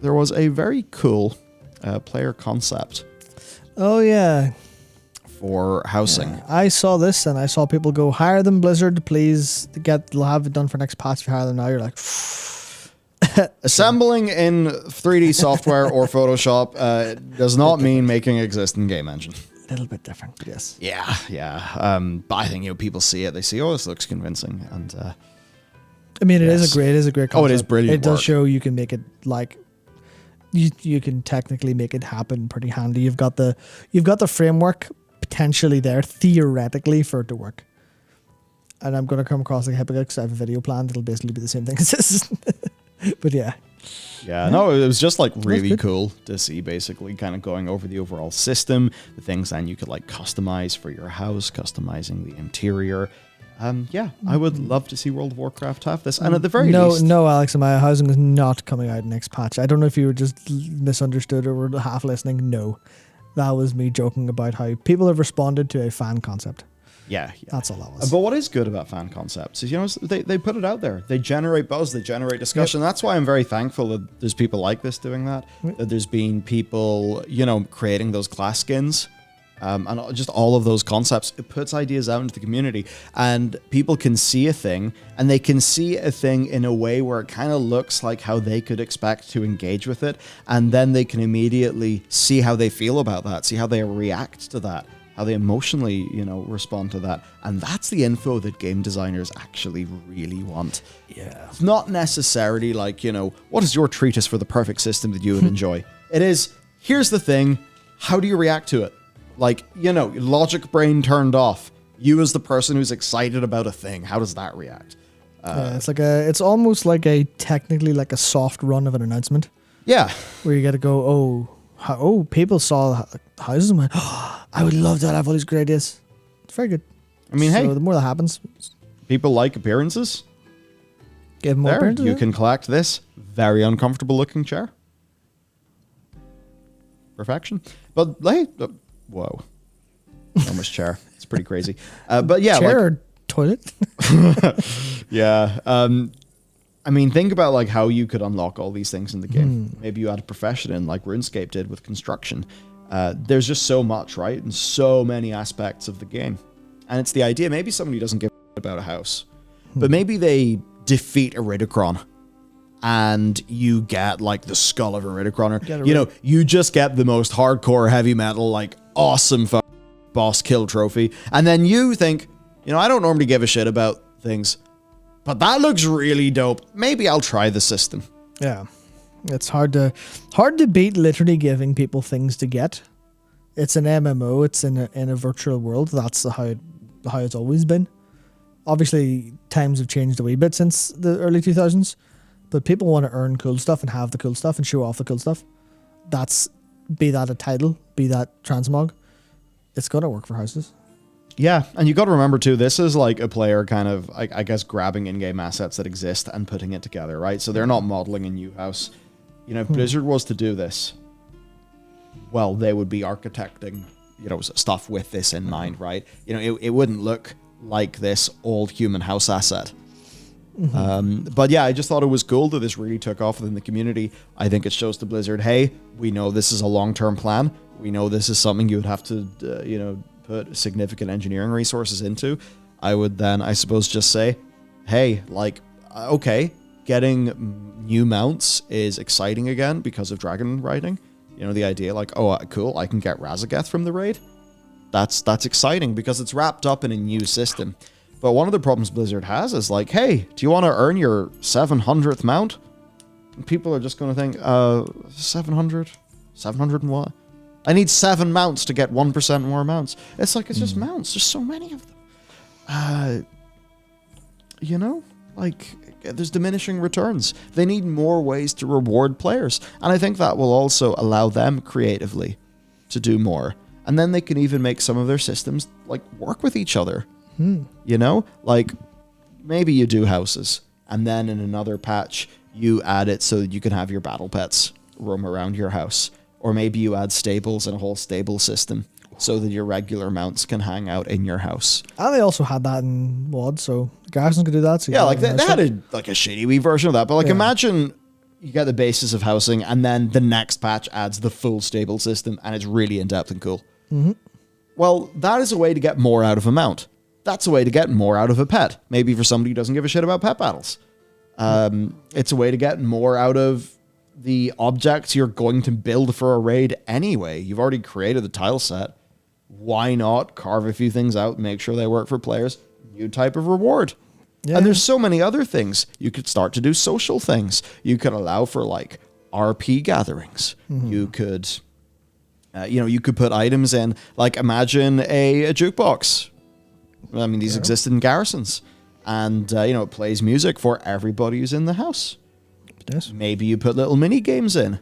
there was a very cool player concept. Oh, yeah. For housing. Yeah. I saw this and I saw people go, hire them, Blizzard, please. They'll have it done for next patch. If you hire them now, you're like... Assembling in 3D software or Photoshop does not mean making an existing game engine. A little bit different, yes. Yeah. But I think people see it. They see, this looks convincing, and I mean, it is a great concept. Oh, it is brilliant. It does show you can make it like you can technically make it happen pretty handy. You've got the framework potentially there theoretically for it to work. And I'm going to come across like a hypocrite because I have a video planned. It'll basically be the same thing as this. But yeah. Yeah, no, it was just like really cool to see basically kind of going over the overall system, the things then you could like customize for your house, customizing the interior. I would love to see World of Warcraft have this. And at the very least... No, Alex, my housing is not coming out next patch. I don't know if you were just misunderstood or were half listening. No, that was me joking about how people have responded to a fan concept. Yeah. That's all that was. But what is good about fan concepts is, they put it out there. They generate buzz. They generate discussion. Yep. That's why I'm very thankful that there's people like this doing that. Yep. That there's been people, creating those class skins. And just all of those concepts. It puts ideas out into the community. And people can see a thing. And they can see a thing in a way where it kind of looks like how they could expect to engage with it. And then they can immediately see how they feel about that. See how they react to that. How they emotionally, respond to that. And that's the info that game designers actually really want. Yeah. It's not necessarily like, what is your treatise for the perfect system that you would enjoy? It is, here's the thing, how do you react to it? Like, logic brain turned off. You as the person who's excited about a thing, how does that react? It's almost like technically like a soft run of an announcement. Yeah. Where you got to go, people saw houses and went, I would love to have all these great ideas. It's very good. I mean, so the more that happens. People like appearances. Give more appearances. You can collect this very uncomfortable looking chair. Perfection. But, whoa. Enormous chair. It's pretty crazy. But yeah. Chair or toilet? Yeah. I mean, think about like how you could unlock all these things in the game. Maybe you had a profession in like RuneScape did with construction. There's just so much, right? And so many aspects of the game. And it's the idea, maybe somebody doesn't give a about a house, but maybe they defeat Iridicron and you get like the skull of Iridicron. You just get the most hardcore heavy metal, like awesome boss kill trophy. And then you think, I don't normally give a shit about things, but that looks really dope. Maybe I'll try the system. Yeah. It's hard to beat literally giving people things to get. It's an MMO. It's in a virtual world. That's how it's always been. Obviously, times have changed a wee bit since the early 2000s, but people want to earn cool stuff and have the cool stuff and show off the cool stuff. Be that a title, be that transmog. It's got to work for houses. Yeah, and you got to remember too, this is like a player kind of, I guess, grabbing in-game assets that exist and putting it together, right? So they're not modeling a new house. If Blizzard was to do this, well, they would be architecting, stuff with this in mind, right? It wouldn't look like this old human house asset. But yeah, I just thought it was cool that this really took off within the community. I think it shows to Blizzard, hey, we know this is a long-term plan. We know this is something you would have to, put significant engineering resources into. I would then, I suppose, just say, hey, okay, getting new mounts is exciting again because of dragon riding. The idea cool, I can get Razageth from the raid. That's exciting because it's wrapped up in a new system. But one of the problems Blizzard has is like, hey, do you want to earn your 700th mount? And people are just going to think, 700? 700 and what? I need 7 mounts to get 1% more mounts. It's like, it's just mounts. There's so many of them. There's diminishing returns. They need more ways to reward players. And I think that will also allow them creatively to do more. And then they can even make some of their systems work with each other. Maybe you do houses and then in another patch you add it so that you can have your battle pets roam around your house. Or maybe you add stables and a whole stable system so that your regular mounts can hang out in your house. And they also had that in WoD, so the Garrisons could do that. So yeah, they had a shitty wee version of that. But imagine, you get the basis of housing, and then the next patch adds the full stable system, and it's really in-depth and cool. Mm-hmm. Well, that is a way to get more out of a mount. That's a way to get more out of a pet. Maybe for somebody who doesn't give a shit about pet battles. It's a way to get more out of the objects you're going to build for a raid anyway. You've already created the tile set. Why not carve a few things out, make sure they work for players? New type of reward. Yeah. And there's so many other things. You could start to do social things. You could allow for like RP gatherings. Mm-hmm. You could, you could put items in. Like imagine a jukebox. I mean, these existed in garrisons, and it plays music for everybody who's in the house. Yes. Maybe you put little mini games in.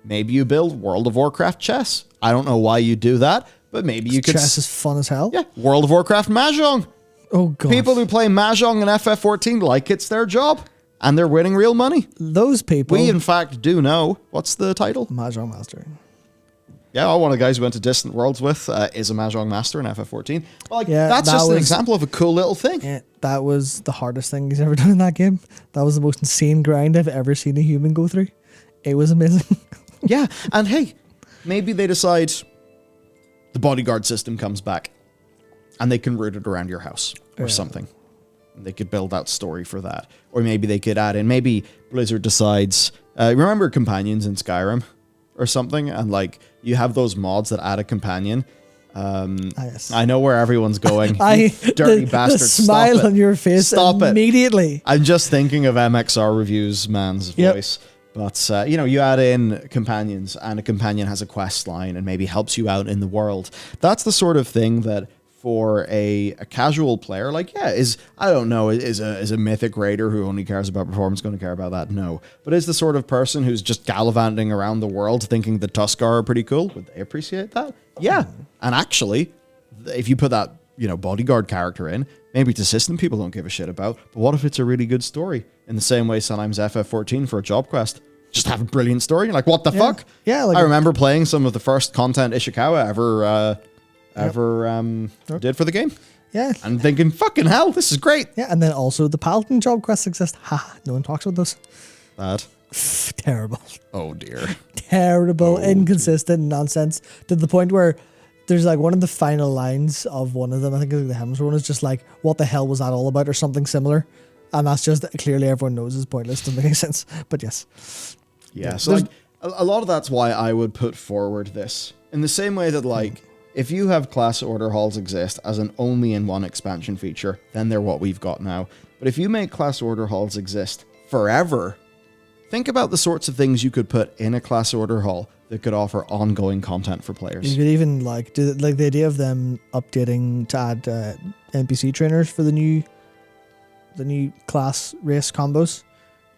Maybe you build World of Warcraft chess. I don't know why you do that, but maybe you could. Chess is fun as hell. Yeah, World of Warcraft Mahjong. Oh god. People who play Mahjong and FF14 like it's their job, and they're winning real money. Those people. We, in fact, do know. What's the title? Mahjong Master. Yeah, one of the guys we went to Distant Worlds with is a Mahjong Master in FF14. Well, Yeah, that's that just an was- example of a cool little thing. Yeah, that was the hardest thing he's ever done in that game. That was the most insane grind I've ever seen a human go through. It was amazing. Yeah, and hey, maybe they decide the bodyguard system comes back, and they can route it around your house or something. They could build out story for that. Or maybe they could add in, maybe Blizzard decides, remember companions in Skyrim or something? And like, you have those mods that add a companion. Yes. I know where everyone's going. You dirty the bastard. smile Stop it. on your face Stop it. immediately. I'm just thinking of MXR Reviews man's Yep. voice. But, you add in companions, and a companion has a quest line and maybe helps you out in the world. That's the sort of thing that for a casual player, like, is a mythic raider who only cares about performance going to care about that? No. But is the sort of person who's just gallivanting around the world thinking the Tuskar are pretty cool? Would they appreciate that? Yeah. And actually, if you put that, bodyguard character in, maybe it's a system people don't give a shit about, but what if it's a really good story? In the same way sometimes FF14 for a job quest, just have a brilliant story. You're like, what the fuck? Yeah, like I remember playing some of the first content Ishikawa ever did for the game. Yeah. And thinking, fucking hell, this is great. Yeah, and then also the Paladin job quests exist. Ha, no one talks about those. Bad. Terrible. Oh dear. Terrible, inconsistent nonsense to the point where there's like one of the final lines of one of them, I think it's the Hemsworth one, is just like, what the hell was that all about, or something similar. And that's just clearly everyone knows is pointless, doesn't make any sense. But yes. Yeah, so like, a lot of that's why I would put forward this. In the same way that like, if you have class order halls exist as an only in one expansion feature, then they're what we've got now. But if you make class order halls exist forever, think about the sorts of things you could put in a class order hall that could offer ongoing content for players. You could even like do like the idea of them updating to add NPC trainers for the new class race combos.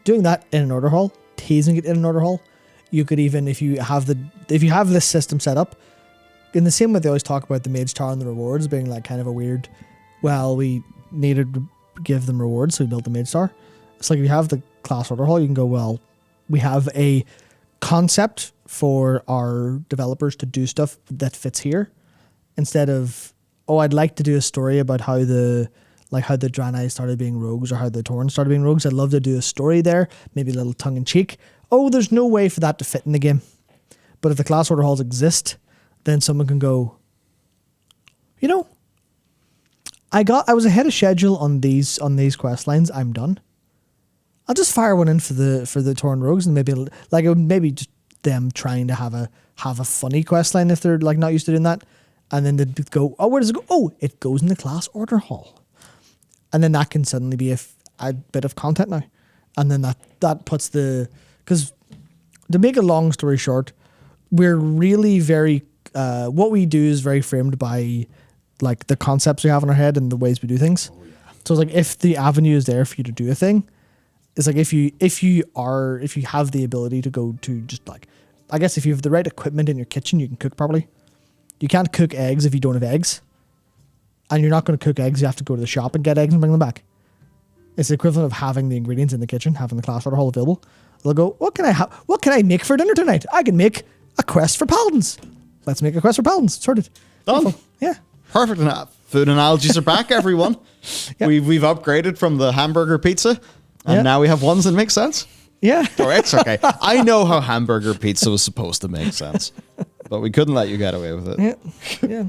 Doing that in an order hall, teasing it in an order hall. You could even, if you have this system set up, in the same way they always talk about the mage tower and the rewards being like kind of a weird, well, we needed to give them rewards, so we built the mage tower. It's like if you have the class order hall, you can go, well, we have a concept for our developers to do stuff that fits here, instead of, oh, I'd like to do a story about how the Draenei started being rogues or how the Tauren started being rogues. I'd love to do a story there, maybe a little tongue in cheek. Oh, there's no way for that to fit in the game. But if the class order halls exist, then someone can go, I was ahead of schedule on these quest lines. I'm done. I'll just fire one in for the Tauren rogues, and maybe just them trying to have a funny quest line if they're like not used to doing that, and then they'd go, oh, where does it go? Oh, it goes in the class order hall, and then that can suddenly be a bit of content now, and then that puts because to make a long story short, we're really very what we do is very framed by like the concepts we have in our head and the ways we do things. Oh, yeah. So it's like if the avenue is there for you to do a thing, it's like if you have the ability to go to just like, I guess if you have the right equipment in your kitchen, you can cook properly. You can't cook eggs if you don't have eggs. And you're not going to cook eggs, you have to go to the shop and get eggs and bring them back. It's the equivalent of having the ingredients in the kitchen, having the class order hall available. They'll go, what can I make for dinner tonight? I can make a quest for paladins. Let's make a quest for paladins. Sorted. Done. Beautiful. Yeah. Perfect enough. Food analogies are back, everyone. Yep. We've upgraded from the hamburger pizza, and now we have ones that make sense. Yeah. Oh, it's okay. I know how hamburger pizza was supposed to make sense, but we couldn't let you get away with it. Yeah.